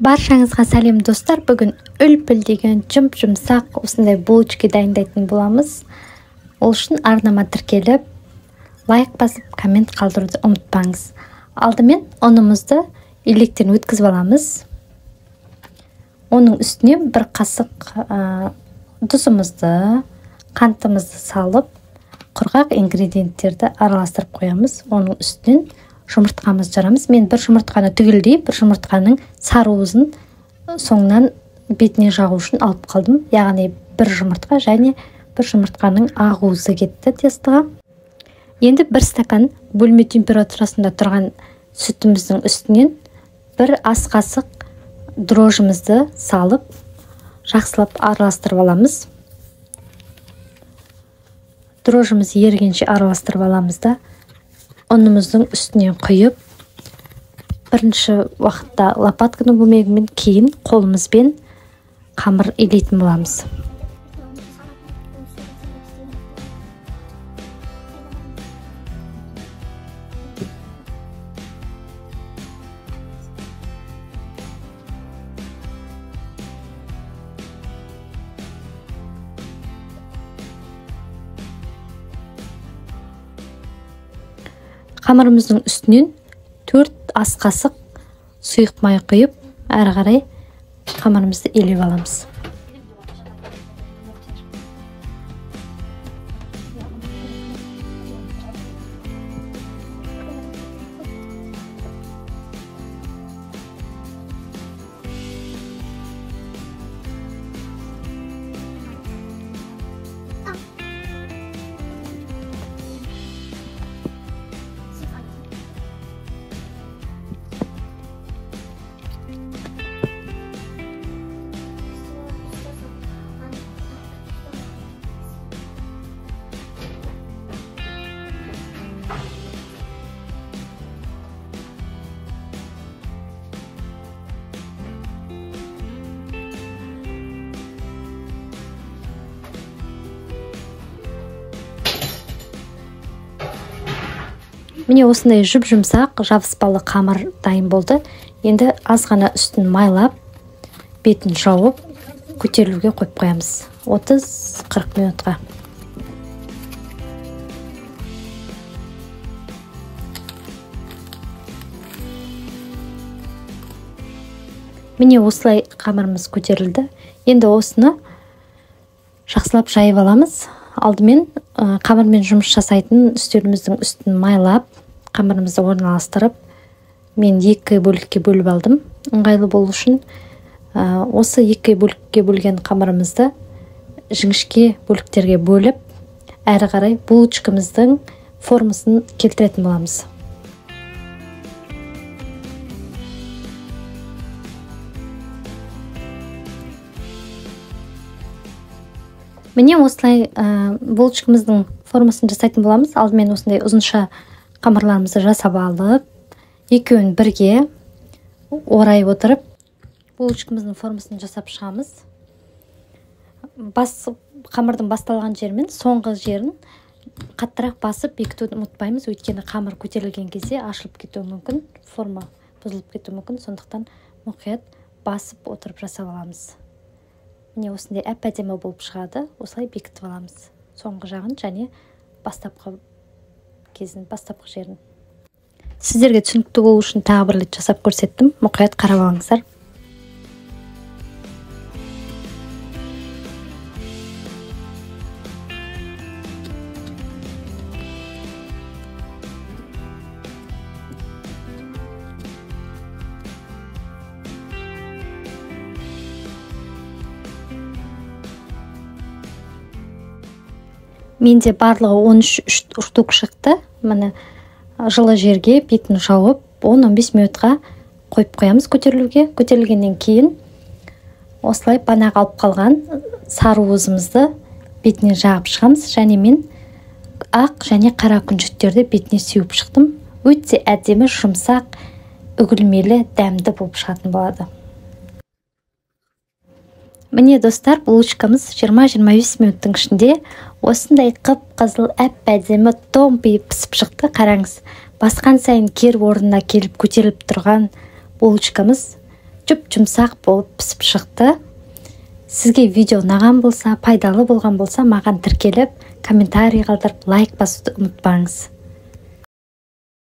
Баршаңызға сәлем достар. Бүгін үлпіл деген жұмсақ осындай булочка дайындайтын боламыз. Ол үшін арнама тіркеліп, лайк басып, коммент қалдыруды ұмытпаңыз. Алдымен ұнымызды електен өткізіп аламыз. Оның үстіне бір қасық тұзымызды, қантымызды салып, құрғақ ингредиенттерді араластырып қоямыз. Оның үстінен жұмыртқамыз жарамыз. Мен бір жұмыртқаны түгелдей, бір жұмыртқаның сары уызын соңынан бетіне жағу үшін алып қалдым. Яғни бір жұмыртқа және бір жұмыртқаның ақ уызы кетті тестіға. Енді бір стакан бөлме температурасында тұрған сүтіміздің үстінен бір ас қасық дрожжымызды салып, жақсылап араластырып аламыз. Дрожжымыз ерігенше араластырып аламыз да, ұнымыздың үстінен құйып, бірінші уақытта лопатканың көмегімен, кейін қолымызбен қамыр илейтін боламыз. Қамырымыздың үстінен 4 ас қасық сұйық май құйып, әрі қарай қамырымызды илеп аламыз. Міне осындай жұмсақ, жабыспалы қамыр дайын болды. Енді аз ғана үстін майлап, бетін жауып, көтерілуге қойып қоямыз. 30-40 минутқа. Міне осылай қамырымыз көтерілді. Енді осыны жақсылап жайып аламыз. Алдымен қамырмен жұмыс жасайтын үстеліміздің үстін майлап, қамырымызды орналастырып, мен 2 бөлікке бөліп алдым. Ыңғайлы болу үшін осы 2 бөлікке бөлген қамырымызды жіңішке бөліктерге бөліп, әрі қарай булочкамыздың формасын келтіретін боламыз. Міне осылай булочкамыздың формасын жасайтын боламыз. Алдымен осындай ұзынша қамырларымызды жасап алып, екеуін бірге орай отырып, булочкамыздың формасын жасап шығамыз. Қамырдың басталған жермен соңғы жерін қаттырақ басып бекітуді ұмытпаймыз. Өйткені қамыр көтерілген кезде ашылып кетуі мүмкін, форма бұзылып кетуі мүмкін. Сондықтан мұқият басып отырып жасап аламыз. Міне осындай әп-әдемі болып шығады. Осылай бекітіп аламыз. Соңғы жағын және бастапқы жерін. Сіздерге түсінікті болу үшін тағы бір рет жасап көрсеттім. Мұқият қарап алыңыздар. Менде барлығы 13 штук шықты. Міне жылы жерге бетін жауып, 10-15 минутқа қойып қоямыз көтерілуге. Көтерілгеннен кейін осылай банағы алып қалған сары уызымызды бетіне жағып шығамыз. Және мен ақ және қара күнжіттерді бетіне сеуіп шықтым. Өте әдемі, жұмсақ, үгілмелі, дәмді болып шығатын болады. Міне достар, булочкамыз 20-25 минуттың ішінде осындай қып-қызыл әп-әдемі томпиып пісіп шықты. Қараңыз, басқан сайын кер орнына келіп көтеріліп тұрған булочкамыз жұмсақ болып пісіп шықты. Сізге видео ұнаған болса, пайдалы болған болса, маған тіркеліп, комментарий қалдырып, лайк басуды ұмытпаңыз.